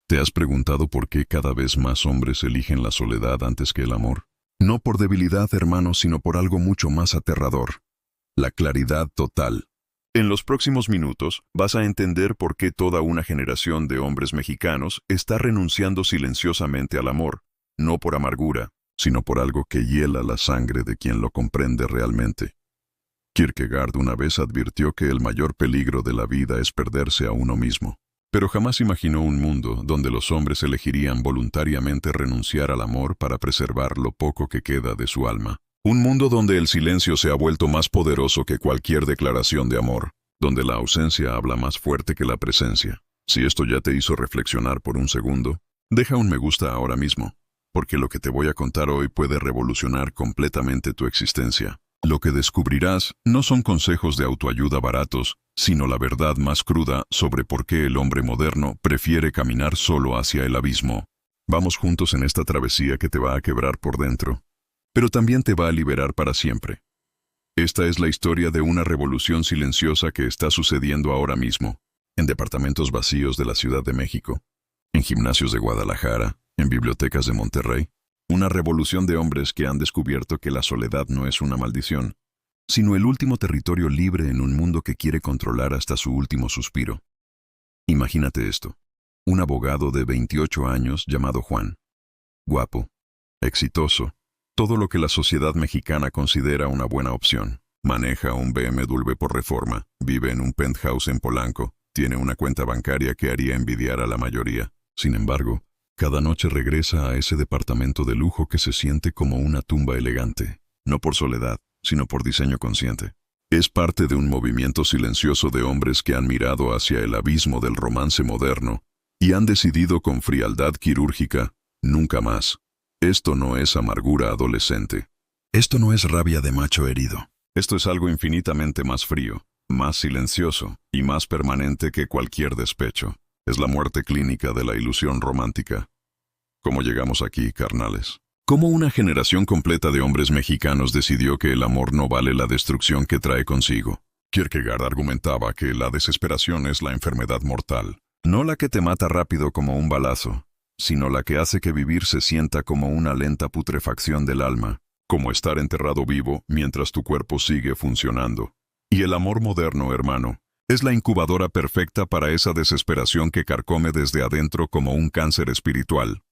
¿Te has preguntado por qué cada vez más hombres eligen la soledad antes que el amor? No por debilidad, hermano, sino por algo mucho más aterrador: la claridad total. En los próximos minutos vas a entender por qué toda una generación de hombres mexicanos está renunciando silenciosamente al amor, no por amargura, sino por algo que hiela la sangre de quien lo comprende realmente. Kierkegaard una vez advirtió que el mayor peligro de la vida es perderse a uno mismo, pero jamás imaginó un mundo donde los hombres elegirían voluntariamente renunciar al amor para preservar lo poco que queda de su alma. Un mundo donde el silencio se ha vuelto más poderoso que cualquier declaración de amor, donde la ausencia habla más fuerte que la presencia. Si esto ya te hizo reflexionar por un segundo, deja un me gusta ahora mismo, porque lo que te voy a contar hoy puede revolucionar completamente tu existencia. Lo que descubrirás no son consejos de autoayuda baratos, sino la verdad más cruda sobre por qué el hombre moderno prefiere caminar solo hacia el abismo. Vamos juntos en esta travesía que te va a quebrar por dentro, pero también te va a liberar para siempre. Esta es la historia de una revolución silenciosa que está sucediendo ahora mismo, en departamentos vacíos de la Ciudad de México, en gimnasios de Guadalajara, en bibliotecas de Monterrey. Una revolución de hombres que han descubierto que la soledad no es una maldición, sino el último territorio libre en un mundo que quiere controlar hasta su último suspiro. Imagínate esto: un abogado de 28 años llamado Juan. Guapo, exitoso, todo lo que la sociedad mexicana considera una buena opción. Maneja un BMW por Reforma, vive en un penthouse en Polanco, tiene una cuenta bancaria que haría envidiar a la mayoría. Sin embargo, cada noche regresa a ese departamento de lujo que se siente como una tumba elegante, no por soledad, sino por diseño consciente. Es parte de un movimiento silencioso de hombres que han mirado hacia el abismo del romance moderno y han decidido con frialdad quirúrgica: nunca más. Esto no es amargura adolescente. Esto no es rabia de macho herido. Esto es algo infinitamente más frío, más silencioso y más permanente que cualquier despecho. Es la muerte clínica de la ilusión romántica. ¿Cómo llegamos aquí, carnales? ¿Cómo una generación completa de hombres mexicanos decidió que el amor no vale la destrucción que trae consigo? Kierkegaard argumentaba que la desesperación es la enfermedad mortal, no la que te mata rápido como un balazo, sino la que hace que vivir se sienta como una lenta putrefacción del alma, como estar enterrado vivo mientras tu cuerpo sigue funcionando. Y el amor moderno, hermano, es la incubadora perfecta para esa desesperación que carcome desde adentro como un cáncer espiritual.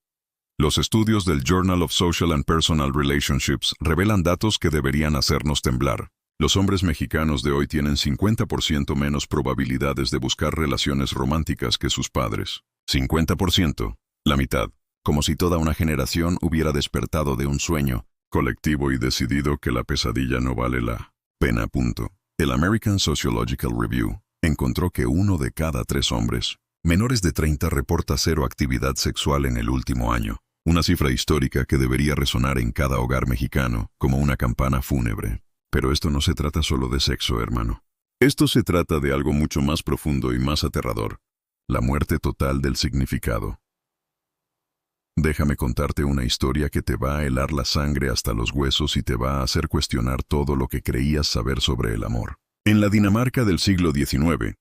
Los estudios del Journal of Social and Personal Relationships revelan datos que deberían hacernos temblar. Los hombres mexicanos de hoy tienen 50% menos probabilidades de buscar relaciones románticas que sus padres. 50%, la mitad, como si toda una generación hubiera despertado de un sueño colectivo y decidido que la pesadilla no vale la pena. El American Sociological Review encontró que 1 de cada 3 hombres menores de 30 reporta 0 actividad sexual en el último año, una cifra histórica que debería resonar en cada hogar mexicano como una campana fúnebre. Pero esto no se trata solo de sexo, hermano. Esto se trata de algo mucho más profundo y más aterrador: la muerte total del significado. Déjame contarte una historia que te va a helar la sangre hasta los huesos y te va a hacer cuestionar todo lo que creías saber sobre el amor. En la Dinamarca del siglo XIX,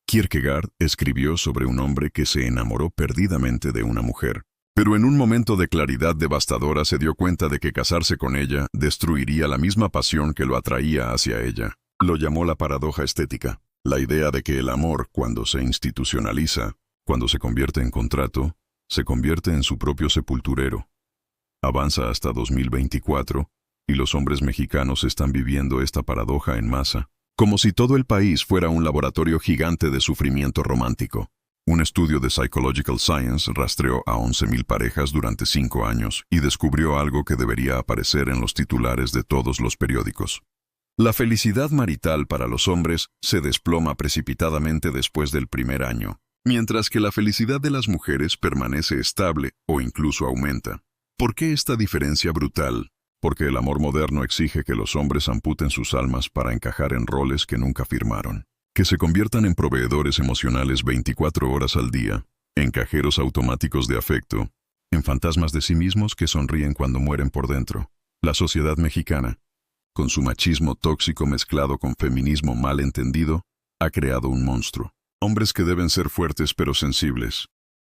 Kierkegaard escribió sobre un hombre que se enamoró perdidamente de una mujer, pero en un momento de claridad devastadora se dio cuenta de que casarse con ella destruiría la misma pasión que lo atraía hacia ella. Lo llamó la paradoja estética, la idea de que el amor, cuando se institucionaliza, cuando se convierte en contrato, se convierte en su propio sepulturero. Avanza hasta 2024, y los hombres mexicanos están viviendo esta paradoja en masa, como si todo el país fuera un laboratorio gigante de sufrimiento romántico. Un estudio de Psychological Science rastreó a 11,000 parejas durante 5 años y descubrió algo que debería aparecer en los titulares de todos los periódicos. La felicidad marital para los hombres se desploma precipitadamente después del primer año, mientras que la felicidad de las mujeres permanece estable o incluso aumenta. ¿Por qué esta diferencia brutal? Porque el amor moderno exige que los hombres amputen sus almas para encajar en roles que nunca firmaron, que se conviertan en proveedores emocionales 24 horas al día, en cajeros automáticos de afecto, en fantasmas de sí mismos que sonríen cuando mueren por dentro. La sociedad mexicana, con su machismo tóxico mezclado con feminismo mal entendido, ha creado un monstruo. Hombres que deben ser fuertes pero sensibles.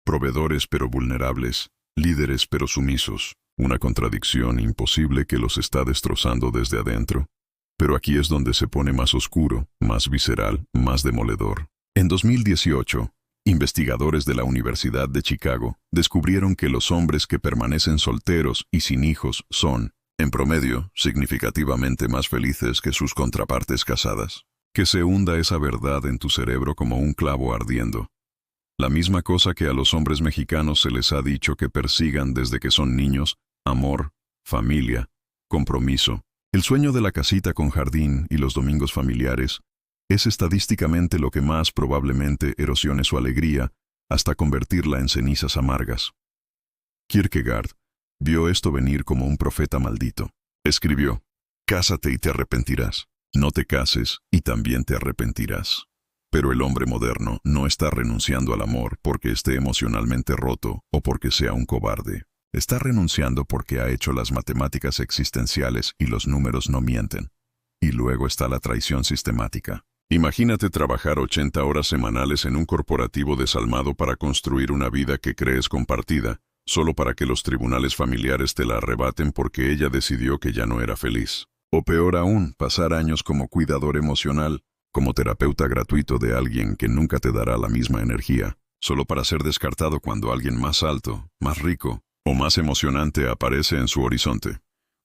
proveedores pero vulnerables, líderes pero sumisos, una contradicción imposible que los está destrozando desde adentro. Pero aquí es donde se pone más oscuro, más visceral, más demoledor. En 2018, investigadores de la Universidad de Chicago descubrieron que los hombres que permanecen solteros y sin hijos son, en promedio, significativamente más felices que sus contrapartes casadas. Que se hunda esa verdad en tu cerebro como un clavo ardiendo. La misma cosa que a los hombres mexicanos se les ha dicho que persigan desde que son niños: amor, familia, compromiso. El sueño de la casita con jardín y los domingos familiares es estadísticamente lo que más probablemente erosione su alegría hasta convertirla en cenizas amargas. Kierkegaard vio esto venir como un profeta maldito. Escribió: «Cásate y te arrepentirás. No te cases y también te arrepentirás». Pero el hombre moderno no está renunciando al amor porque esté emocionalmente roto o porque sea un cobarde. Está renunciando porque ha hecho las matemáticas existenciales y los números no mienten. Y luego está la traición sistemática. Imagínate trabajar 80 horas semanales en un corporativo desalmado para construir una vida que crees compartida, solo para que los tribunales familiares te la arrebaten porque ella decidió que ya no era feliz. O peor aún, pasar años como cuidador emocional, como terapeuta gratuito de alguien que nunca te dará la misma energía, solo para ser descartado cuando alguien más alto, más rico o más emocionante aparece en su horizonte.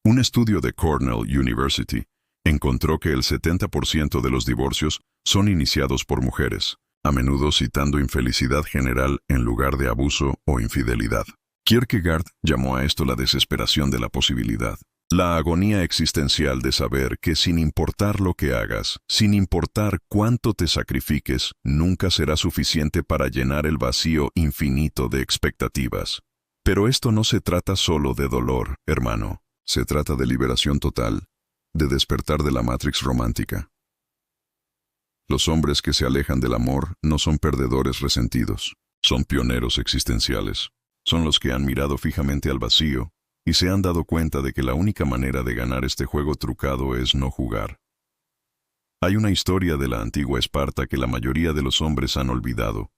Un estudio de Cornell University encontró que el 70% de los divorcios son iniciados por mujeres, a menudo citando infelicidad general en lugar de abuso o infidelidad. Kierkegaard llamó a esto la desesperación de la posibilidad. La agonía existencial de saber que sin importar lo que hagas, sin importar cuánto te sacrifiques, nunca será suficiente para llenar el vacío infinito de expectativas. Pero esto no se trata solo de dolor, hermano. Se trata de liberación total, de despertar de la Matrix romántica. Los hombres que se alejan del amor no son perdedores resentidos, son pioneros existenciales. Son los que han mirado fijamente al vacío y se han dado cuenta de que la única manera de ganar este juego trucado es no jugar. Hay una historia de la antigua Esparta que la mayoría de los hombres han olvidado,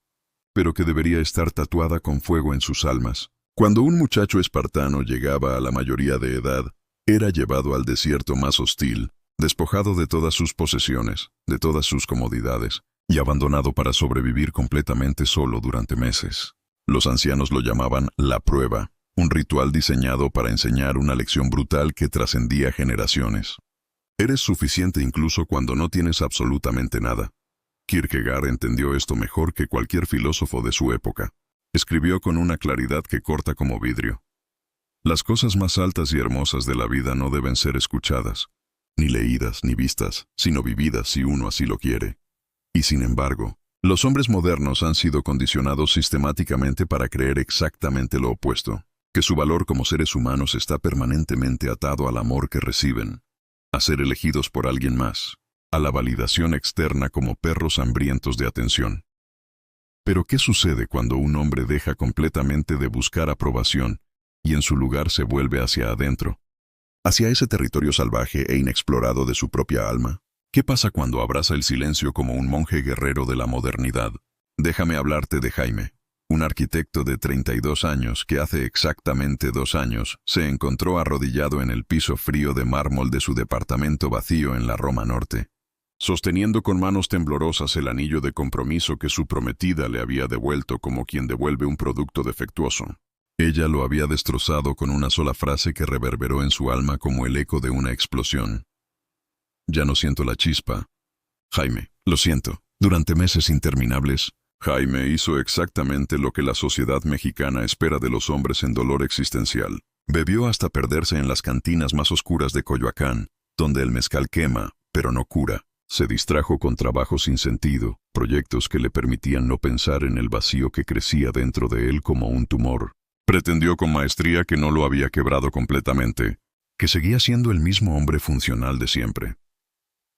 pero que debería estar tatuada con fuego en sus almas. Cuando un muchacho espartano llegaba a la mayoría de edad, era llevado al desierto más hostil, despojado de todas sus posesiones, de todas sus comodidades, y abandonado para sobrevivir completamente solo durante meses. Los ancianos lo llamaban la prueba, un ritual diseñado para enseñar una lección brutal que trascendía generaciones. Eres suficiente incluso cuando no tienes absolutamente nada. Kierkegaard entendió esto mejor que cualquier filósofo de su época. Escribió con una claridad que corta como vidrio. Las cosas más altas y hermosas de la vida no deben ser escuchadas, ni leídas ni vistas, sino vividas si uno así lo quiere. Y sin embargo, los hombres modernos han sido condicionados sistemáticamente para creer exactamente lo opuesto, que su valor como seres humanos está permanentemente atado al amor que reciben, a ser elegidos por alguien más, a la validación externa como perros hambrientos de atención. Pero ¿qué sucede cuando un hombre deja completamente de buscar aprobación y en su lugar se vuelve hacia adentro, hacia ese territorio salvaje e inexplorado de su propia alma? ¿Qué pasa cuando abraza el silencio como un monje guerrero de la modernidad? Déjame hablarte de Jaime, un arquitecto de 32 años que hace exactamente 2 años se encontró arrodillado en el piso frío de mármol de su departamento vacío en la Roma Norte, sosteniendo con manos temblorosas el anillo de compromiso que su prometida le había devuelto como quien devuelve un producto defectuoso. Ella lo había destrozado con una sola frase que reverberó en su alma como el eco de una explosión. Ya no siento la chispa. Jaime, lo siento. Durante meses interminables, Jaime hizo exactamente lo que la sociedad mexicana espera de los hombres en dolor existencial. Bebió hasta perderse en las cantinas más oscuras de Coyoacán, donde el mezcal quema, pero no cura. Se distrajo con trabajos sin sentido, proyectos que le permitían no pensar en el vacío que crecía dentro de él como un tumor. Pretendió con maestría que no lo había quebrado completamente, que seguía siendo el mismo hombre funcional de siempre.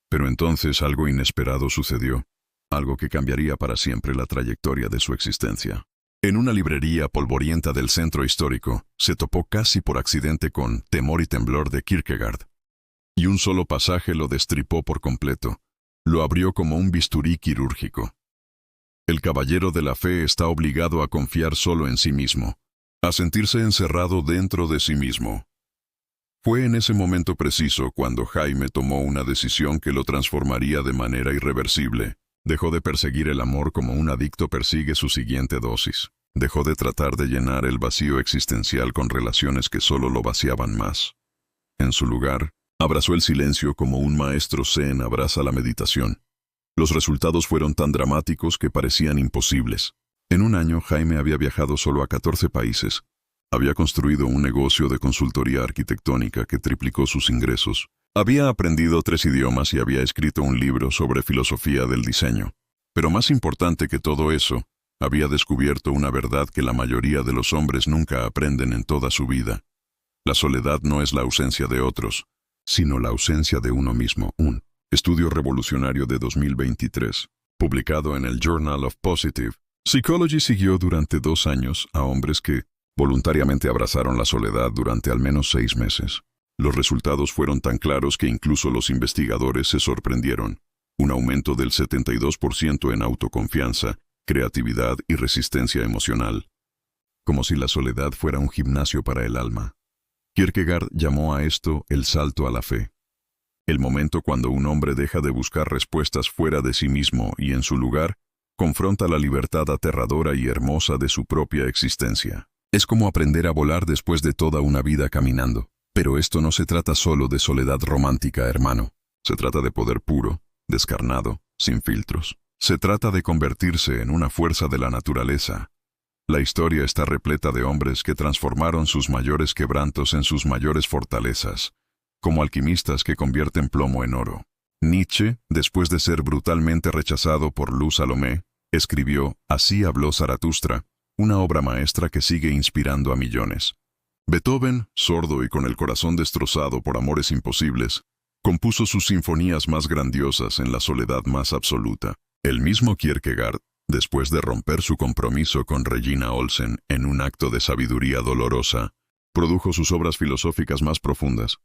Pero entonces algo inesperado sucedió, algo que cambiaría para siempre la trayectoria de su existencia. En una librería polvorienta del centro histórico, se topó casi por accidente con Temor y temblor de Kierkegaard. Y un solo pasaje lo destripó por completo, lo abrió como un bisturí quirúrgico. El caballero de la fe está obligado a confiar solo en sí mismo, a sentirse encerrado dentro de sí mismo. Fue en ese momento preciso cuando Jaime tomó una decisión que lo transformaría de manera irreversible. Dejó de perseguir el amor como un adicto persigue su siguiente dosis. Dejó de tratar de llenar el vacío existencial con relaciones que solo lo vaciaban más. En su lugar, abrazó el silencio como un maestro zen abraza la meditación. Los resultados fueron tan dramáticos que parecían imposibles. En un año, Jaime había viajado solo a 14 países. Había construido un negocio de consultoría arquitectónica que triplicó sus ingresos. Había aprendido 3 idiomas y había escrito un libro sobre filosofía del diseño. Pero más importante que todo eso, había descubierto una verdad que la mayoría de los hombres nunca aprenden en toda su vida. La soledad no es la ausencia de otros, sino la ausencia de uno mismo. Un estudio revolucionario de 2023, publicado en el Journal of Positive Psychology, siguió durante 2 años a hombres que voluntariamente abrazaron la soledad durante al menos 6 meses. Los resultados fueron tan claros que incluso los investigadores se sorprendieron. Un aumento del 72% en autoconfianza, creatividad y resistencia emocional. Como si la soledad fuera un gimnasio para el alma. Kierkegaard llamó a esto el salto a la fe. El momento cuando un hombre deja de buscar respuestas fuera de sí mismo y en su lugar, confronta la libertad aterradora y hermosa de su propia existencia. Es como aprender a volar después de toda una vida caminando. Pero esto no se trata solo de soledad romántica, hermano. Se trata de poder puro, descarnado, sin filtros. Se trata de convertirse en una fuerza de la naturaleza. La historia está repleta de hombres que transformaron sus mayores quebrantos en sus mayores fortalezas, como alquimistas que convierten plomo en oro. Nietzsche, después de ser brutalmente rechazado por Luz Salomé, escribió Así habló Zaratustra, una obra maestra que sigue inspirando a millones. Beethoven, sordo y con el corazón destrozado por amores imposibles, compuso sus sinfonías más grandiosas en la soledad más absoluta. El mismo Kierkegaard, después de romper su compromiso con Regina Olsen en un acto de sabiduría dolorosa, produjo sus obras filosóficas más profundas.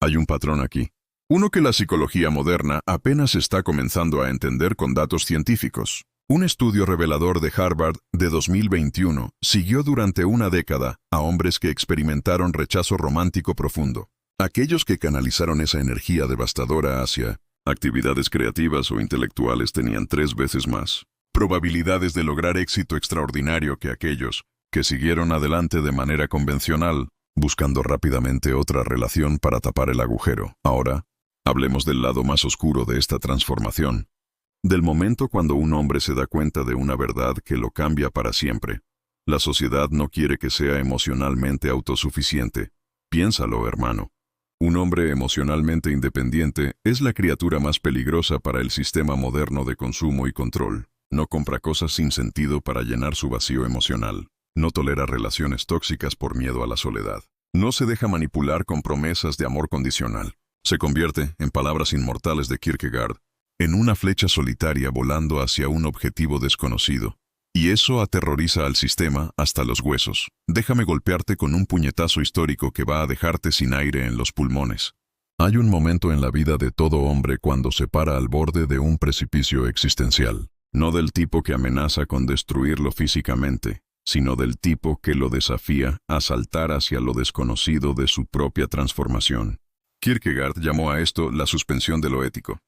Hay un patrón aquí. Uno que la psicología moderna apenas está comenzando a entender con datos científicos. Un estudio revelador de Harvard de 2021 siguió durante una década a hombres que experimentaron rechazo romántico profundo. Aquellos que canalizaron esa energía devastadora hacia actividades creativas o intelectuales tenían 3 veces más probabilidades de lograr éxito extraordinario que aquellos que siguieron adelante de manera convencional, buscando rápidamente otra relación para tapar el agujero. Ahora, hablemos del lado más oscuro de esta transformación. Del momento cuando un hombre se da cuenta de una verdad que lo cambia para siempre. La sociedad no quiere que sea emocionalmente autosuficiente. Piénsalo, hermano. Un hombre emocionalmente independiente es la criatura más peligrosa para el sistema moderno de consumo y control. No compra cosas sin sentido para llenar su vacío emocional. No tolera relaciones tóxicas por miedo a la soledad. No se deja manipular con promesas de amor condicional. Se convierte, en palabras inmortales de Kierkegaard, en una flecha solitaria volando hacia un objetivo desconocido. Y eso aterroriza al sistema hasta los huesos. Déjame golpearte con un puñetazo histórico que va a dejarte sin aire en los pulmones. Hay un momento en la vida de todo hombre cuando se para al borde de un precipicio existencial. No del tipo que amenaza con destruirlo físicamente, sino del tipo que lo desafía a saltar hacia lo desconocido de su propia transformación. Kierkegaard llamó a esto la suspensión de lo ético.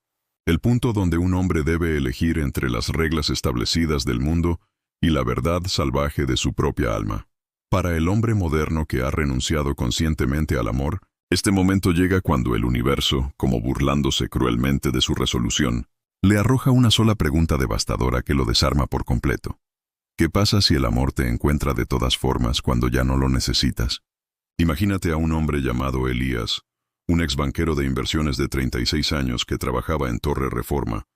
El punto donde un hombre debe elegir entre las reglas establecidas del mundo y la verdad salvaje de su propia alma. Para el hombre moderno que ha renunciado conscientemente al amor, este momento llega cuando el universo, como burlándose cruelmente de su resolución, le arroja una sola pregunta devastadora que lo desarma por completo. ¿Qué pasa si el amor te encuentra de todas formas cuando ya no lo necesitas? Imagínate a un hombre llamado Elías, un exbanquero de inversiones de 36 años que trabajaba en Torre Reforma,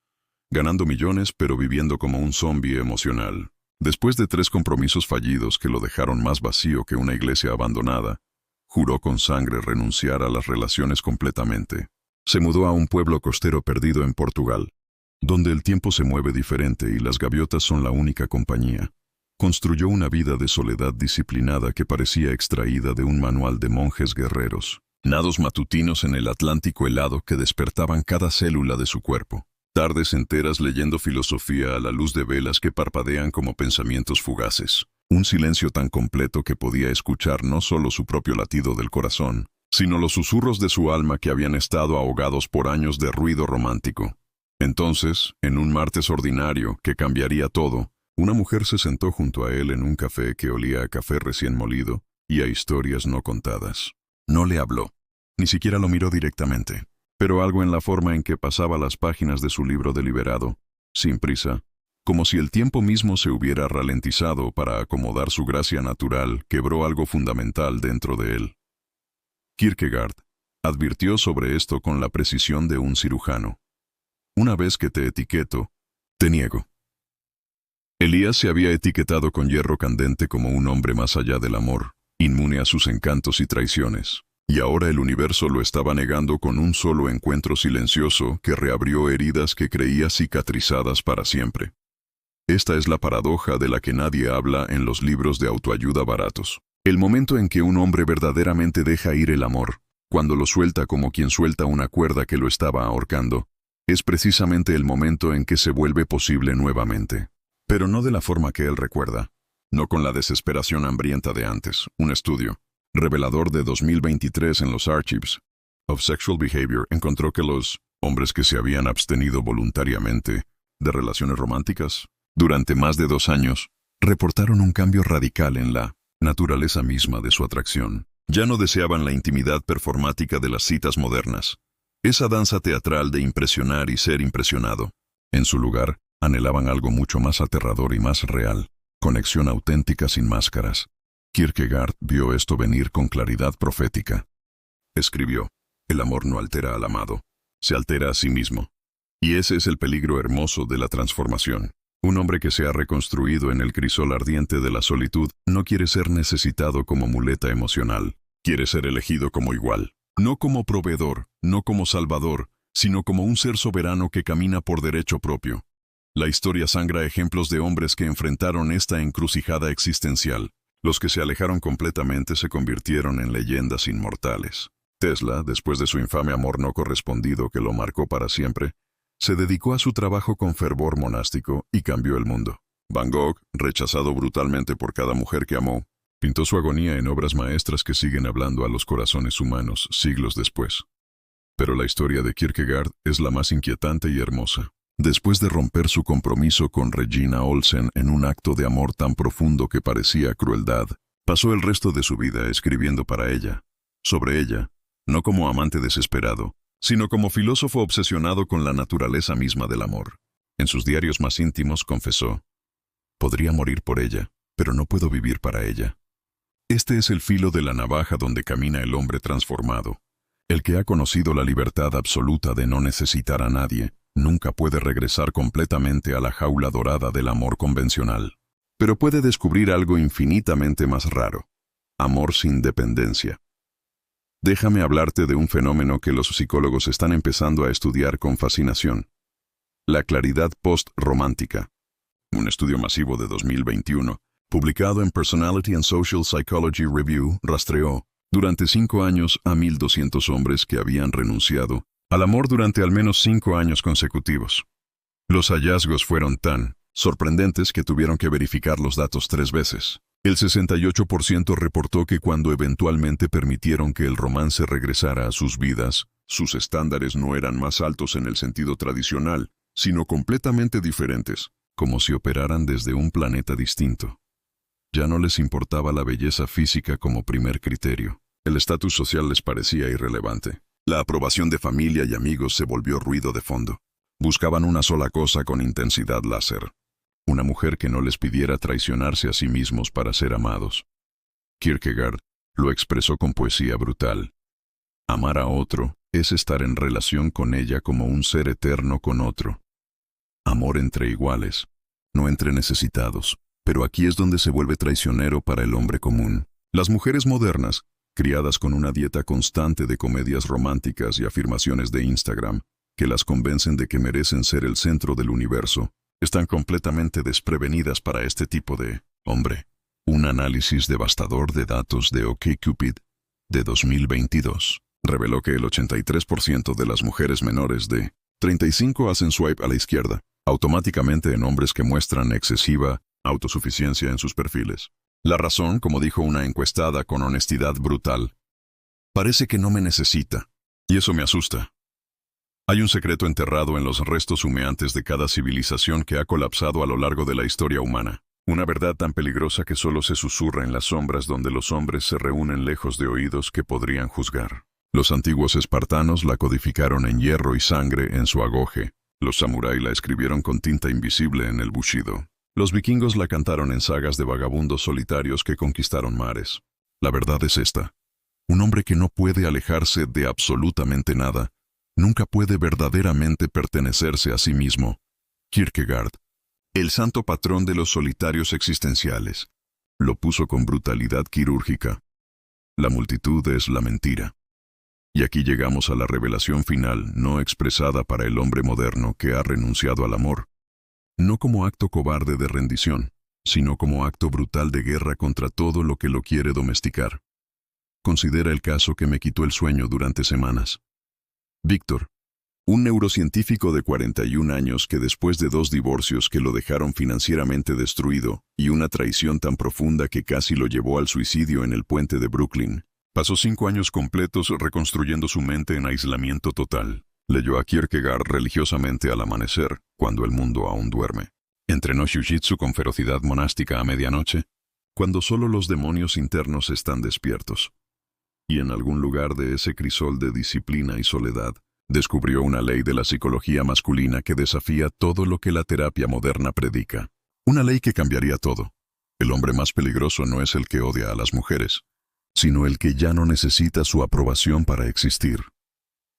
ganando millones pero viviendo como un zombi emocional. Después de 3 compromisos fallidos que lo dejaron más vacío que una iglesia abandonada, juró con sangre renunciar a las relaciones completamente. Se mudó a un pueblo costero perdido en Portugal, donde el tiempo se mueve diferente y las gaviotas son la única compañía. Construyó una vida de soledad disciplinada que parecía extraída de un manual de monjes guerreros. Nados matutinos en el Atlántico helado que despertaban cada célula de su cuerpo. Tardes enteras leyendo filosofía a la luz de velas que parpadean como pensamientos fugaces. Un silencio tan completo que podía escuchar no solo su propio latido del corazón, sino los susurros de su alma que habían estado ahogados por años de ruido romántico. Entonces, en un martes ordinario que cambiaría todo, una mujer se sentó junto a él en un café que olía a café recién molido y a historias no contadas. No le habló, ni siquiera lo miró directamente, pero algo en la forma en que pasaba las páginas de su libro deliberado, sin prisa, como si el tiempo mismo se hubiera ralentizado para acomodar su gracia natural, quebró algo fundamental dentro de él. Kierkegaard advirtió sobre esto con la precisión de un cirujano. Una vez que te etiqueto, te niego. Elías se había etiquetado con hierro candente como un hombre más allá del amor, inmune a sus encantos y traiciones, y ahora el universo lo estaba negando con un solo encuentro silencioso que reabrió heridas que creía cicatrizadas para siempre. Esta es la paradoja de la que nadie habla en los libros de autoayuda baratos. El momento en que un hombre verdaderamente deja ir el amor, cuando lo suelta como quien suelta una cuerda que lo estaba ahorcando, es precisamente el momento en que se vuelve posible nuevamente. Pero no de la forma que él recuerda, no con la desesperación hambrienta de antes. Un estudio revelador de 2023 en los Archives of Sexual Behavior encontró que los hombres que se habían abstenido voluntariamente de relaciones románticas durante más de 2 años reportaron un cambio radical en la naturaleza misma de su atracción. Ya no deseaban la intimidad performática de las citas modernas, esa danza teatral de impresionar y ser impresionado. En su lugar, anhelaban algo mucho más aterrador y más real, conexión auténtica sin máscaras. Kierkegaard vio esto venir con claridad profética. Escribió: el amor no altera al amado, se altera a sí mismo. Y ese es el peligro hermoso de la transformación. Un hombre que se ha reconstruido en el crisol ardiente de la solitud no quiere ser necesitado como muleta emocional, quiere ser elegido como igual. No como proveedor, no como salvador, sino como un ser soberano que camina por derecho propio. La historia sangra ejemplos de hombres que enfrentaron esta encrucijada existencial. Los que se alejaron completamente se convirtieron en leyendas inmortales. Tesla, después de su infame amor no correspondido que lo marcó para siempre, se dedicó a su trabajo con fervor monástico y cambió el mundo. Van Gogh, rechazado brutalmente por cada mujer que amó, pintó su agonía en obras maestras que siguen hablando a los corazones humanos siglos después. Pero la historia de Kierkegaard es la más inquietante y hermosa. Después de romper su compromiso con Regina Olsen en un acto de amor tan profundo que parecía crueldad, pasó el resto de su vida escribiendo para ella, sobre ella, no como amante desesperado, sino como filósofo obsesionado con la naturaleza misma del amor. En sus diarios más íntimos confesó: podría morir por ella, pero no puedo vivir para ella. Este es el filo de la navaja donde camina el hombre transformado. El que ha conocido la libertad absoluta de no necesitar a nadie, nunca puede regresar completamente a la jaula dorada del amor convencional. Pero puede descubrir algo infinitamente más raro: amor sin dependencia. Déjame hablarte de un fenómeno que los psicólogos están empezando a estudiar con fascinación: la claridad post-romántica. Un estudio masivo de 2021, publicado en Personality and Social Psychology Review, rastreó, durante 5 años, a 1,200 hombres que habían renunciado al amor durante al menos 5 años consecutivos. Los hallazgos fueron tan sorprendentes que tuvieron que verificar los datos 3 veces. El 68% reportó que cuando eventualmente permitieron que el romance regresara a sus vidas, sus estándares no eran más altos en el sentido tradicional, sino completamente diferentes, como si operaran desde un planeta distinto. Ya no les importaba la belleza física como primer criterio. El estatus social les parecía irrelevante. La aprobación de familia y amigos se volvió ruido de fondo. Buscaban una sola cosa con intensidad láser: una mujer que no les pidiera traicionarse a sí mismos para ser amados. Kierkegaard lo expresó con poesía brutal: amar a otro es estar en relación con ella como un ser eterno con otro. Amor entre iguales, no entre necesitados. Pero aquí es donde se vuelve traicionero para el hombre común. Las mujeres modernas, criadas con una dieta constante de comedias románticas y afirmaciones de Instagram, que las convencen de que merecen ser el centro del universo, están completamente desprevenidas para este tipo de hombre. Un análisis devastador de datos de OkCupid de 2022 reveló que el 83% de las mujeres menores de 35 hacen swipe a la izquierda, automáticamente en hombres que muestran excesiva autosuficiencia en sus perfiles. La razón, como dijo una encuestada con honestidad brutal, parece que no me necesita, y eso me asusta. Hay un secreto enterrado en los restos humeantes de cada civilización que ha colapsado a lo largo de la historia humana. Una verdad tan peligrosa que solo se susurra en las sombras donde los hombres se reúnen lejos de oídos que podrían juzgar. Los antiguos espartanos la codificaron en hierro y sangre en su agoge. Los samurái la escribieron con tinta invisible en el bushido. Los vikingos la cantaron en sagas de vagabundos solitarios que conquistaron mares. La verdad es esta. Un hombre que no puede alejarse de absolutamente nada, nunca puede verdaderamente pertenecerse a sí mismo. Kierkegaard, el santo patrón de los solitarios existenciales, lo puso con brutalidad quirúrgica. La multitud es la mentira. Y aquí llegamos a la revelación final no expresada para el hombre moderno que ha renunciado al amor. No como acto cobarde de rendición, sino como acto brutal de guerra contra todo lo que lo quiere domesticar. Considera el caso que me quitó el sueño durante semanas. Víctor, un neurocientífico de 41 años que después de 2 divorcios que lo dejaron financieramente destruido y una traición tan profunda que casi lo llevó al suicidio en el puente de Brooklyn, pasó 5 años completos reconstruyendo su mente en aislamiento total. Leyó a Kierkegaard religiosamente al amanecer, cuando el mundo aún duerme. Entrenó jiu-jitsu con ferocidad monástica a medianoche, cuando solo los demonios internos están despiertos. Y en algún lugar de ese crisol de disciplina y soledad, descubrió una ley de la psicología masculina que desafía todo lo que la terapia moderna predica. Una ley que cambiaría todo. El hombre más peligroso no es el que odia a las mujeres, sino el que ya no necesita su aprobación para existir.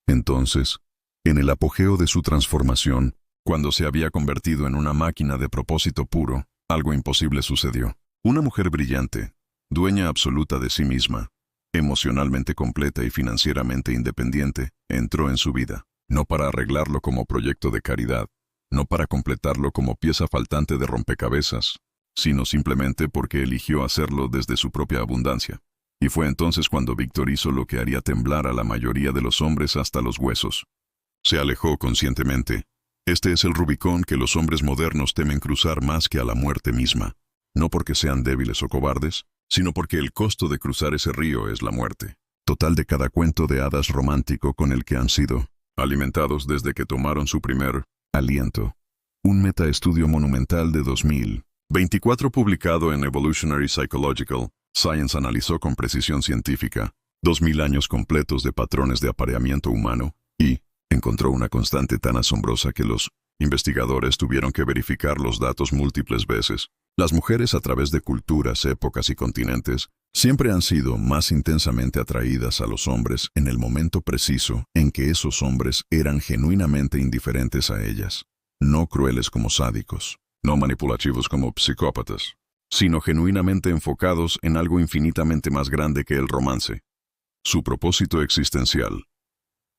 Entonces, en el apogeo de su transformación, cuando se había convertido en una máquina de propósito puro, algo imposible sucedió. Una mujer brillante, dueña absoluta de sí misma, emocionalmente completa y financieramente independiente, entró en su vida, no para arreglarlo como proyecto de caridad, no para completarlo como pieza faltante de rompecabezas, sino simplemente porque eligió hacerlo desde su propia abundancia. Y fue entonces cuando Víctor hizo lo que haría temblar a la mayoría de los hombres hasta los huesos. Se alejó conscientemente. Este es el Rubicón que los hombres modernos temen cruzar más que a la muerte misma, no porque sean débiles o cobardes, sino porque el costo de cruzar ese río es la muerte total de cada cuento de hadas romántico con el que han sido alimentados desde que tomaron su primer aliento. Un metaestudio monumental de 2024 publicado en Evolutionary Psychological Science analizó con precisión científica 2000 años completos de patrones de apareamiento humano y encontró una constante tan asombrosa que los investigadores tuvieron que verificar los datos múltiples veces. Las mujeres a través de culturas, épocas y continentes siempre han sido más intensamente atraídas a los hombres en el momento preciso en que esos hombres eran genuinamente indiferentes a ellas, no crueles como sádicos, no manipulativos como psicópatas, sino genuinamente enfocados en algo infinitamente más grande que el romance, su propósito existencial.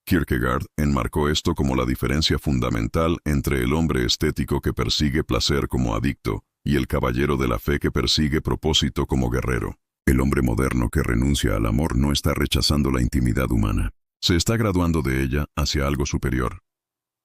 Kierkegaard enmarcó esto como la diferencia fundamental entre el hombre estético que persigue placer como adicto y el caballero de la fe que persigue propósito como guerrero. El hombre moderno que renuncia al amor no está rechazando la intimidad humana. Se está graduando de ella hacia algo superior.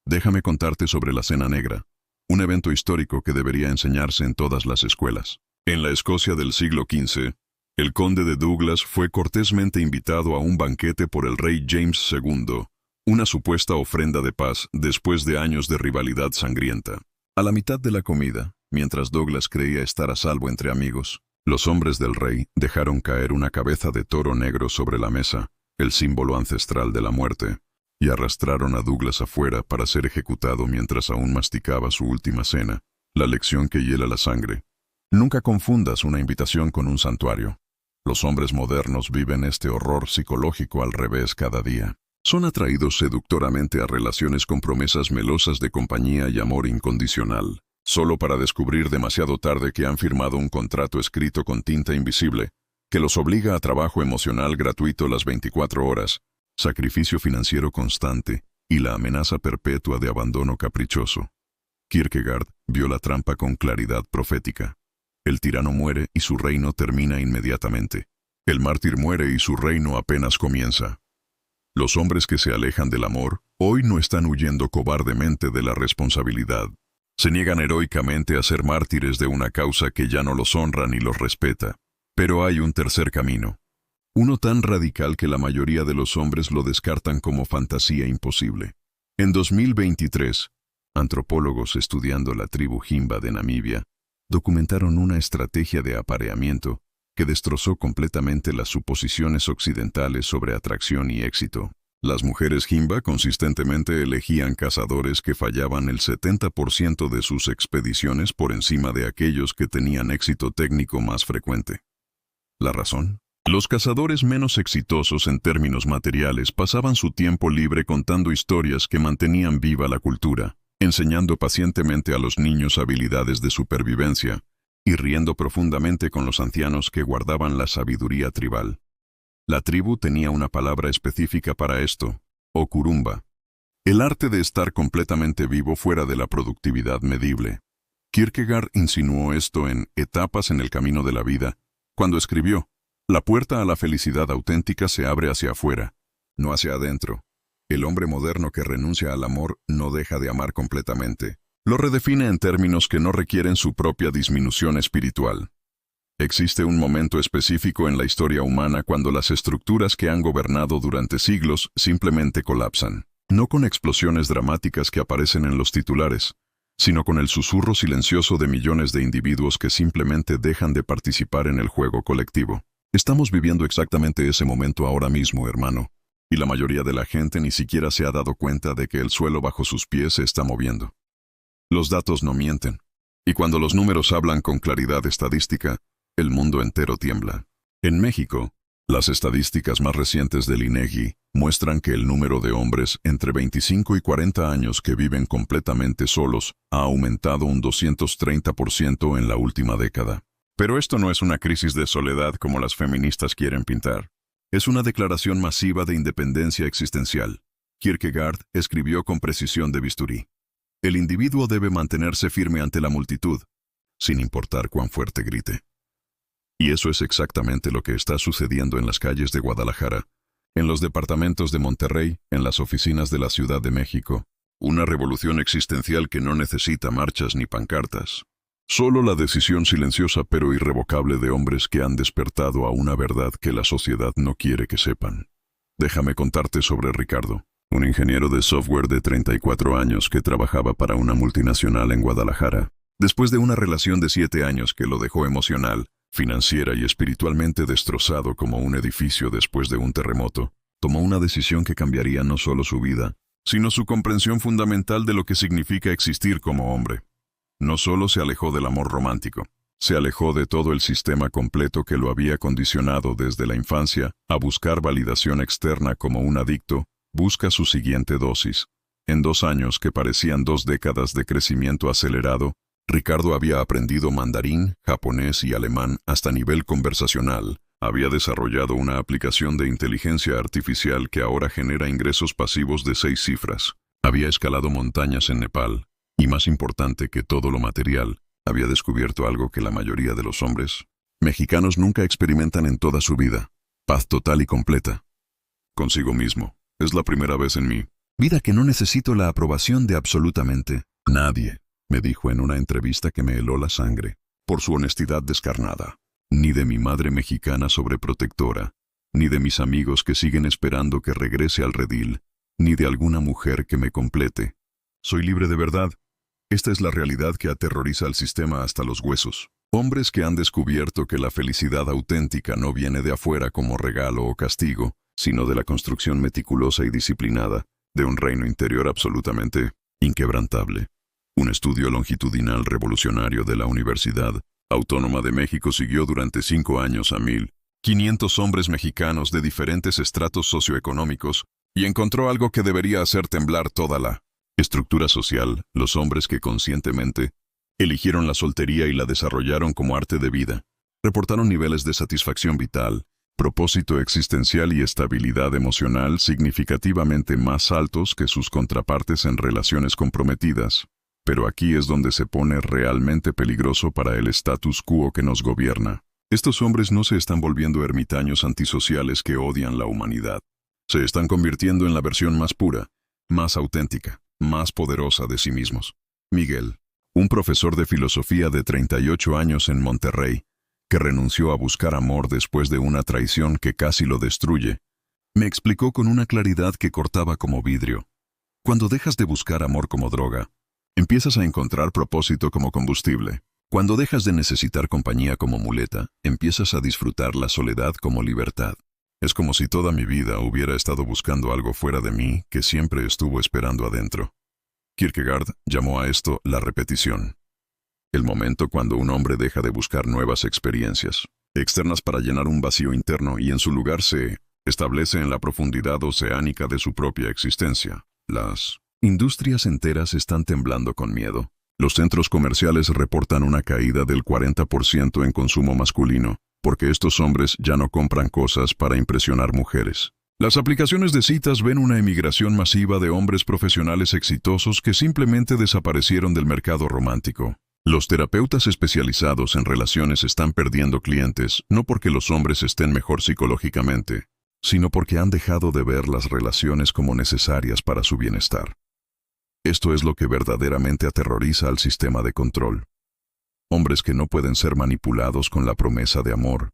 Déjame contarte sobre la Cena Negra, un evento histórico que debería enseñarse en todas las escuelas. En la Escocia del siglo XV, el conde de Douglas fue cortésmente invitado a un banquete por el rey James II, una supuesta ofrenda de paz después de años de rivalidad sangrienta. A la mitad de la comida, mientras Douglas creía estar a salvo entre amigos, los hombres del rey dejaron caer una cabeza de toro negro sobre la mesa, el símbolo ancestral de la muerte, y arrastraron a Douglas afuera para ser ejecutado mientras aún masticaba su última cena, la lección que hiela la sangre. Nunca confundas una invitación con un santuario. Los hombres modernos viven este horror psicológico al revés cada día. Son atraídos seductoramente a relaciones con promesas melosas de compañía y amor incondicional, solo para descubrir demasiado tarde que han firmado un contrato escrito con tinta invisible, que los obliga a trabajo emocional gratuito las 24 horas, sacrificio financiero constante y la amenaza perpetua de abandono caprichoso. Kierkegaard vio la trampa con claridad profética. El tirano muere y su reino termina inmediatamente. El mártir muere y su reino apenas comienza. Los hombres que se alejan del amor Hoy no están huyendo cobardemente de la responsabilidad. Se niegan heroicamente a ser mártires de una causa que ya no los honra ni los respeta. Pero hay un tercer camino. Uno tan radical que la mayoría de los hombres lo descartan como fantasía imposible. En 2023, antropólogos estudiando la tribu Himba de Namibia documentaron una estrategia de apareamiento que destrozó completamente las suposiciones occidentales sobre atracción y éxito. Las mujeres Himba consistentemente elegían cazadores que fallaban el 70% de sus expediciones por encima de aquellos que tenían éxito técnico más frecuente. ¿La razón? Los cazadores menos exitosos en términos materiales pasaban su tiempo libre contando historias que mantenían viva la cultura, enseñando pacientemente a los niños habilidades de supervivencia y riendo profundamente con los ancianos que guardaban la sabiduría tribal. La tribu tenía una palabra específica para esto, okurumba, el arte de estar completamente vivo fuera de la productividad medible. Kierkegaard insinuó esto en Etapas en el camino de la vida, cuando escribió: la puerta a la felicidad auténtica se abre hacia afuera, no hacia adentro. El hombre moderno que renuncia al amor no deja de amar completamente. Lo redefine en términos que no requieren su propia disminución espiritual. Existe un momento específico en la historia humana cuando las estructuras que han gobernado durante siglos simplemente colapsan. No con explosiones dramáticas que aparecen en los titulares, sino con el susurro silencioso de millones de individuos que simplemente dejan de participar en el juego colectivo. Estamos viviendo exactamente ese momento ahora mismo, hermano, y la mayoría de la gente ni siquiera se ha dado cuenta de que el suelo bajo sus pies se está moviendo. Los datos no mienten, y cuando los números hablan con claridad estadística, el mundo entero tiembla. En México, las estadísticas más recientes del INEGI muestran que el número de hombres entre 25 y 40 años que viven completamente solos ha aumentado un 230% en la última década. Pero esto no es una crisis de soledad como las feministas quieren pintar. Es una declaración masiva de independencia existencial. Kierkegaard escribió con precisión de bisturí: el individuo debe mantenerse firme ante la multitud, sin importar cuán fuerte grite. Y eso es exactamente lo que está sucediendo en las calles de Guadalajara, en los departamentos de Monterrey, en las oficinas de la Ciudad de México. Una revolución existencial que no necesita marchas ni pancartas. Solo la decisión silenciosa pero irrevocable de hombres que han despertado a una verdad que la sociedad no quiere que sepan. Déjame contarte sobre Ricardo, un ingeniero de software de 34 años que trabajaba para una multinacional en Guadalajara. Después de una relación de 7 años que lo dejó emocional, financiera y espiritualmente destrozado como un edificio después de un terremoto, tomó una decisión que cambiaría no solo su vida, sino su comprensión fundamental de lo que significa existir como hombre. No solo se alejó del amor romántico, se alejó de todo el sistema completo que lo había condicionado desde la infancia a buscar validación externa como un adicto, busca su siguiente dosis. En 2 años que parecían 2 décadas de crecimiento acelerado, Ricardo había aprendido mandarín, japonés y alemán hasta nivel conversacional. Había desarrollado una aplicación de inteligencia artificial que ahora genera ingresos pasivos de 6 cifras. Había escalado montañas en Nepal. Y más importante que todo lo material, había descubierto algo que la mayoría de los hombres mexicanos nunca experimentan en toda su vida: paz total y completa. Consigo mismo. Es la primera vez en mi vida que no necesito la aprobación de absolutamente nadie, me dijo en una entrevista que me heló la sangre, por su honestidad descarnada. Ni de mi madre mexicana sobreprotectora, ni de mis amigos que siguen esperando que regrese al redil, ni de alguna mujer que me complete. Soy libre de verdad. Esta es la realidad que aterroriza al sistema hasta los huesos. Hombres que han descubierto que la felicidad auténtica no viene de afuera como regalo o castigo, sino de la construcción meticulosa y disciplinada de un reino interior absolutamente inquebrantable. Un estudio longitudinal revolucionario de la Universidad Autónoma de México siguió durante 5 años a 1,500 hombres mexicanos de diferentes estratos socioeconómicos y encontró algo que debería hacer temblar toda la estructura social. Los hombres que conscientemente eligieron la soltería y la desarrollaron como arte de vida, reportaron niveles de satisfacción vital, propósito existencial y estabilidad emocional significativamente más altos que sus contrapartes en relaciones comprometidas. Pero aquí es donde se pone realmente peligroso para el status quo que nos gobierna. Estos hombres no se están volviendo ermitaños antisociales que odian la humanidad. Se están convirtiendo en la versión más pura, más auténtica, más poderosa de sí mismos. Miguel, un profesor de filosofía de 38 años en Monterrey, que renunció a buscar amor después de una traición que casi lo destruye, me explicó con una claridad que cortaba como vidrio. Cuando dejas de buscar amor como droga, empiezas a encontrar propósito como combustible. Cuando dejas de necesitar compañía como muleta, empiezas a disfrutar la soledad como libertad. Es como si toda mi vida hubiera estado buscando algo fuera de mí que siempre estuvo esperando adentro. Kierkegaard llamó a esto la repetición. El momento cuando un hombre deja de buscar nuevas experiencias externas para llenar un vacío interno y en su lugar se establece en la profundidad oceánica de su propia existencia. Las industrias enteras están temblando con miedo. Los centros comerciales reportan una caída del 40% en consumo masculino, porque estos hombres ya no compran cosas para impresionar mujeres. Las aplicaciones de citas ven una emigración masiva de hombres profesionales exitosos que simplemente desaparecieron del mercado romántico. Los terapeutas especializados en relaciones están perdiendo clientes, no porque los hombres estén mejor psicológicamente, sino porque han dejado de ver las relaciones como necesarias para su bienestar. Esto es lo que verdaderamente aterroriza al sistema de control. Hombres que no pueden ser manipulados con la promesa de amor,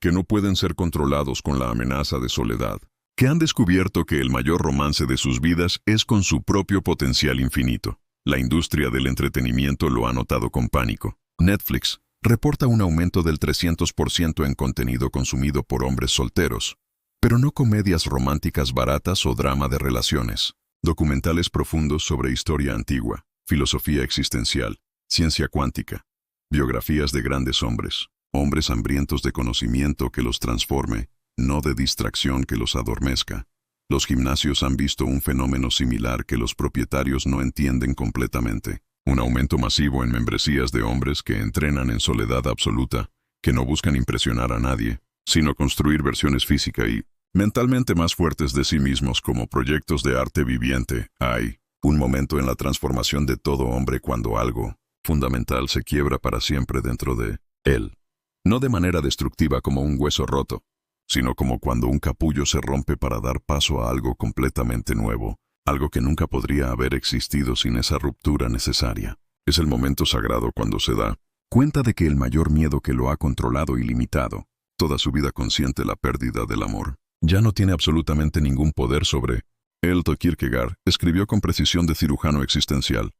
que no pueden ser controlados con la amenaza de soledad, que han descubierto que el mayor romance de sus vidas es con su propio potencial infinito. La industria del entretenimiento lo ha notado con pánico. Netflix reporta un aumento del 300% en contenido consumido por hombres solteros, pero no comedias románticas baratas o drama de relaciones. Documentales profundos sobre historia antigua, filosofía existencial, ciencia cuántica, biografías de grandes hombres, hombres hambrientos de conocimiento que los transforme, no de distracción que los adormezca. Los gimnasios han visto un fenómeno similar que los propietarios no entienden completamente. Un aumento masivo en membresías de hombres que entrenan en soledad absoluta, que no buscan impresionar a nadie, sino construir versiones física y mentalmente más fuertes de sí mismos como proyectos de arte viviente. Hay un momento en la transformación de todo hombre cuando algo fundamental se quiebra para siempre dentro de él. No de manera destructiva como un hueso roto, sino como cuando un capullo se rompe para dar paso a algo completamente nuevo, algo que nunca podría haber existido sin esa ruptura necesaria. Es el momento sagrado cuando se da cuenta de que el mayor miedo que lo ha controlado y limitado, toda su vida consciente la pérdida del amor, ya no tiene absolutamente ningún poder sobre él. Kierkegaard escribió con precisión de cirujano existencial.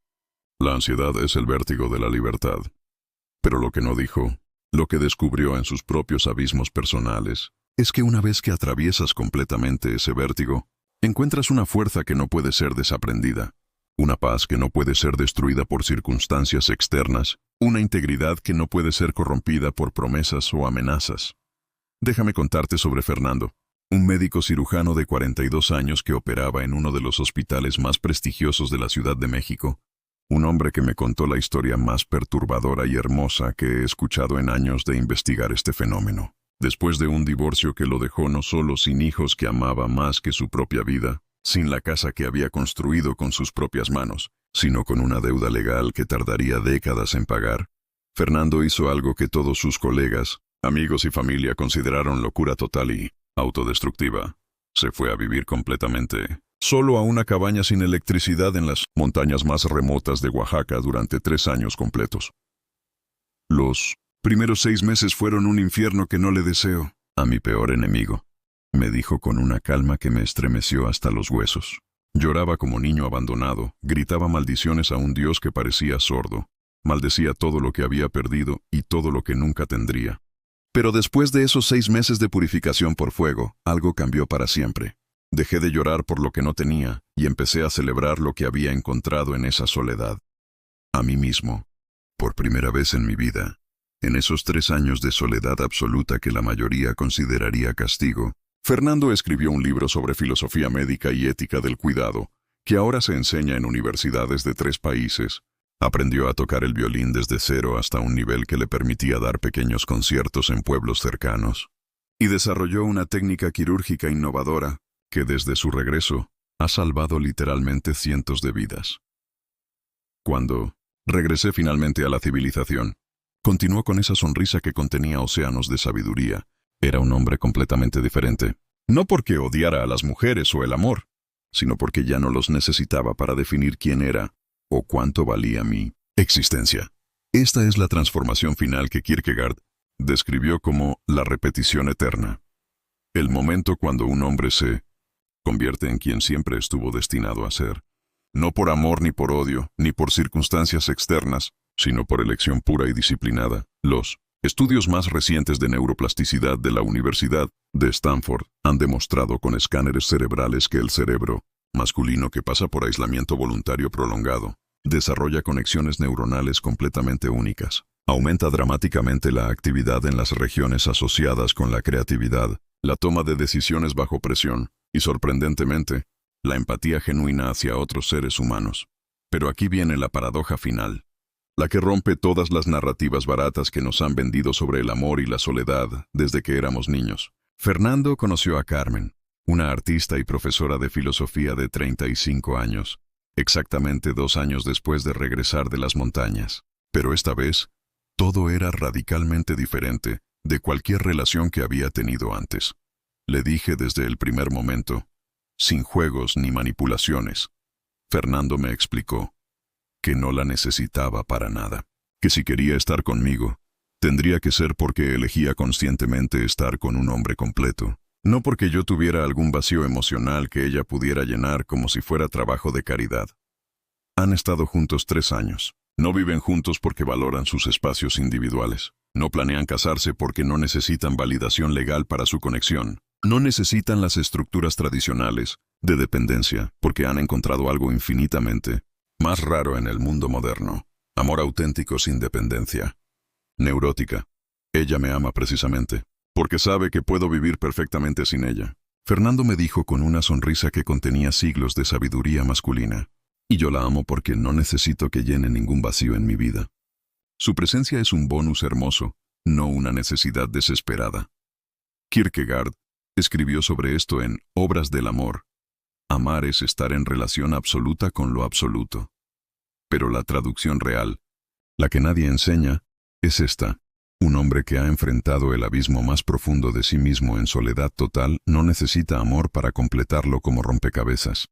La ansiedad es el vértigo de la libertad. Pero lo que no dijo, lo que descubrió en sus propios abismos personales, es que una vez que atraviesas completamente ese vértigo, encuentras una fuerza que no puede ser desaprendida, una paz que no puede ser destruida por circunstancias externas, una integridad que no puede ser corrompida por promesas o amenazas. Déjame contarte sobre Fernando, un médico cirujano de 42 años que operaba en uno de los hospitales más prestigiosos de la Ciudad de México, un hombre que me contó la historia más perturbadora y hermosa que he escuchado en años de investigar este fenómeno. Después de un divorcio que lo dejó no solo sin hijos que amaba más que su propia vida, sin la casa que había construido con sus propias manos, sino con una deuda legal que tardaría décadas en pagar, Fernando hizo algo que todos sus colegas, amigos y familia consideraron locura total y autodestructiva. Se fue a vivir completamente solo a una cabaña sin electricidad en las montañas más remotas de Oaxaca durante 3 años completos. Los primeros 6 meses fueron un infierno que no le deseo a mi peor enemigo, me dijo con una calma que me estremeció hasta los huesos. Lloraba como niño abandonado, gritaba maldiciones a un Dios que parecía sordo, maldecía todo lo que había perdido y todo lo que nunca tendría. Pero después de esos 6 meses de purificación por fuego, algo cambió para siempre. Dejé de llorar por lo que no tenía y empecé a celebrar lo que había encontrado en esa soledad. A mí mismo, por primera vez en mi vida, en esos 3 años de soledad absoluta que la mayoría consideraría castigo, Fernando escribió un libro sobre filosofía médica y ética del cuidado, que ahora se enseña en universidades de 3 países. Aprendió a tocar el violín desde cero hasta un nivel que le permitía dar pequeños conciertos en pueblos cercanos. Y desarrolló una técnica quirúrgica innovadora que desde su regreso ha salvado literalmente cientos de vidas. Cuando regresé finalmente a la civilización, continuó con esa sonrisa que contenía océanos de sabiduría. Era un hombre completamente diferente. No porque odiara a las mujeres o el amor, sino porque ya no los necesitaba para definir quién era o cuánto valía mi existencia. Esta es la transformación final que Kierkegaard describió como la repetición eterna. El momento cuando un hombre se convierte en quien siempre estuvo destinado a ser. No por amor ni por odio, ni por circunstancias externas, sino por elección pura y disciplinada. Los estudios más recientes de neuroplasticidad de la Universidad de Stanford han demostrado con escáneres cerebrales que el cerebro masculino que pasa por aislamiento voluntario prolongado desarrolla conexiones neuronales completamente únicas. Aumenta dramáticamente la actividad en las regiones asociadas con la creatividad, la toma de decisiones bajo presión y, sorprendentemente, la empatía genuina hacia otros seres humanos. Pero aquí viene la paradoja final, la que rompe todas las narrativas baratas que nos han vendido sobre el amor y la soledad desde que éramos niños. Fernando conoció a Carmen, una artista y profesora de filosofía de 35 años, exactamente 2 años después de regresar de las montañas. Pero esta vez, todo era radicalmente diferente de cualquier relación que había tenido antes. Le dije desde el primer momento, sin juegos ni manipulaciones. Fernando me explicó que no la necesitaba para nada, que si quería estar conmigo, tendría que ser porque elegía conscientemente estar con un hombre completo, no porque yo tuviera algún vacío emocional que ella pudiera llenar como si fuera trabajo de caridad. Han estado juntos 3 años. No viven juntos porque valoran sus espacios individuales. No planean casarse porque no necesitan validación legal para su conexión. No necesitan las estructuras tradicionales de dependencia porque han encontrado algo infinitamente más raro en el mundo moderno. Amor auténtico sin dependencia. Neurótica. Ella me ama precisamente porque sabe que puedo vivir perfectamente sin ella. Fernando me dijo con una sonrisa que contenía siglos de sabiduría masculina. Y yo la amo porque no necesito que llene ningún vacío en mi vida. Su presencia es un bonus hermoso, no una necesidad desesperada. Kierkegaard escribió sobre esto en Obras del Amor. Amar es estar en relación absoluta con lo absoluto. Pero la traducción real, la que nadie enseña, es esta. Un hombre que ha enfrentado el abismo más profundo de sí mismo en soledad total no necesita amor para completarlo como rompecabezas.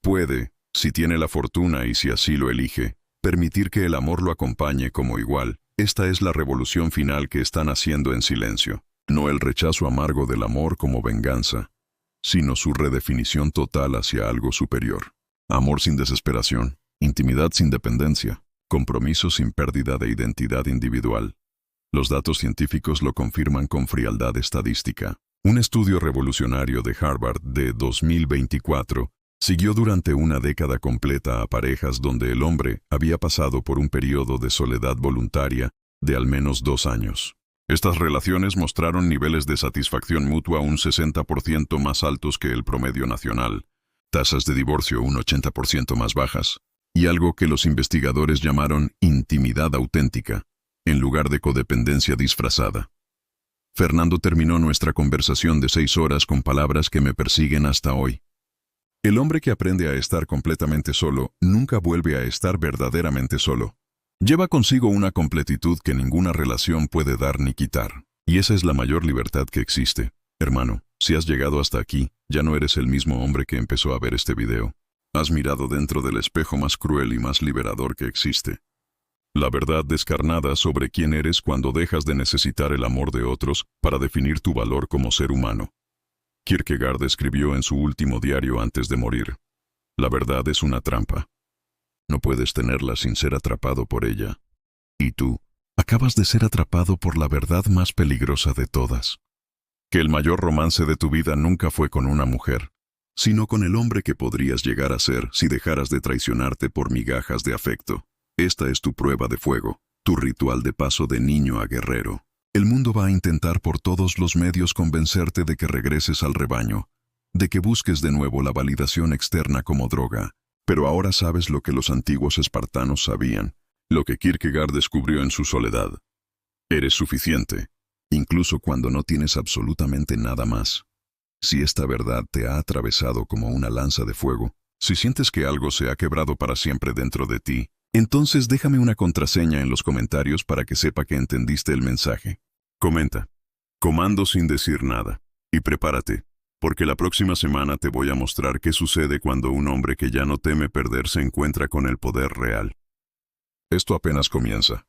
Puede, si tiene la fortuna y si así lo elige, permitir que el amor lo acompañe como igual. Esta es la revolución final que están haciendo en silencio. No el rechazo amargo del amor como venganza, sino su redefinición total hacia algo superior. Amor sin desesperación, intimidad sin dependencia, compromiso sin pérdida de identidad individual. Los datos científicos lo confirman con frialdad estadística. Un estudio revolucionario de Harvard de 2024 siguió durante una década completa a parejas donde el hombre había pasado por un periodo de soledad voluntaria de al menos 2 años. Estas relaciones mostraron niveles de satisfacción mutua un 60% más altos que el promedio nacional, tasas de divorcio un 80% más bajas, y algo que los investigadores llamaron intimidad auténtica, en lugar de codependencia disfrazada. Fernando terminó nuestra conversación de 6 horas con palabras que me persiguen hasta hoy. El hombre que aprende a estar completamente solo nunca vuelve a estar verdaderamente solo. Lleva consigo una completitud que ninguna relación puede dar ni quitar. Y esa es la mayor libertad que existe. Hermano, si has llegado hasta aquí, ya no eres el mismo hombre que empezó a ver este video. Has mirado dentro del espejo más cruel y más liberador que existe. La verdad descarnada sobre quién eres cuando dejas de necesitar el amor de otros para definir tu valor como ser humano. Kierkegaard escribió en su último diario antes de morir: la verdad es una trampa. No puedes tenerla sin ser atrapado por ella. Y tú, acabas de ser atrapado por la verdad más peligrosa de todas. Que el mayor romance de tu vida nunca fue con una mujer, sino con el hombre que podrías llegar a ser si dejaras de traicionarte por migajas de afecto. Esta es tu prueba de fuego, tu ritual de paso de niño a guerrero. El mundo va a intentar por todos los medios convencerte de que regreses al rebaño, de que busques de nuevo la validación externa como droga. Pero ahora sabes lo que los antiguos espartanos sabían, lo que Kierkegaard descubrió en su soledad. Eres suficiente, incluso cuando no tienes absolutamente nada más. Si esta verdad te ha atravesado como una lanza de fuego, si sientes que algo se ha quebrado para siempre dentro de ti, entonces déjame una contraseña en los comentarios para que sepa que entendiste el mensaje. Comenta. Comando sin decir nada. Y prepárate, porque la próxima semana te voy a mostrar qué sucede cuando un hombre que ya no teme perder se encuentra con el poder real. Esto apenas comienza.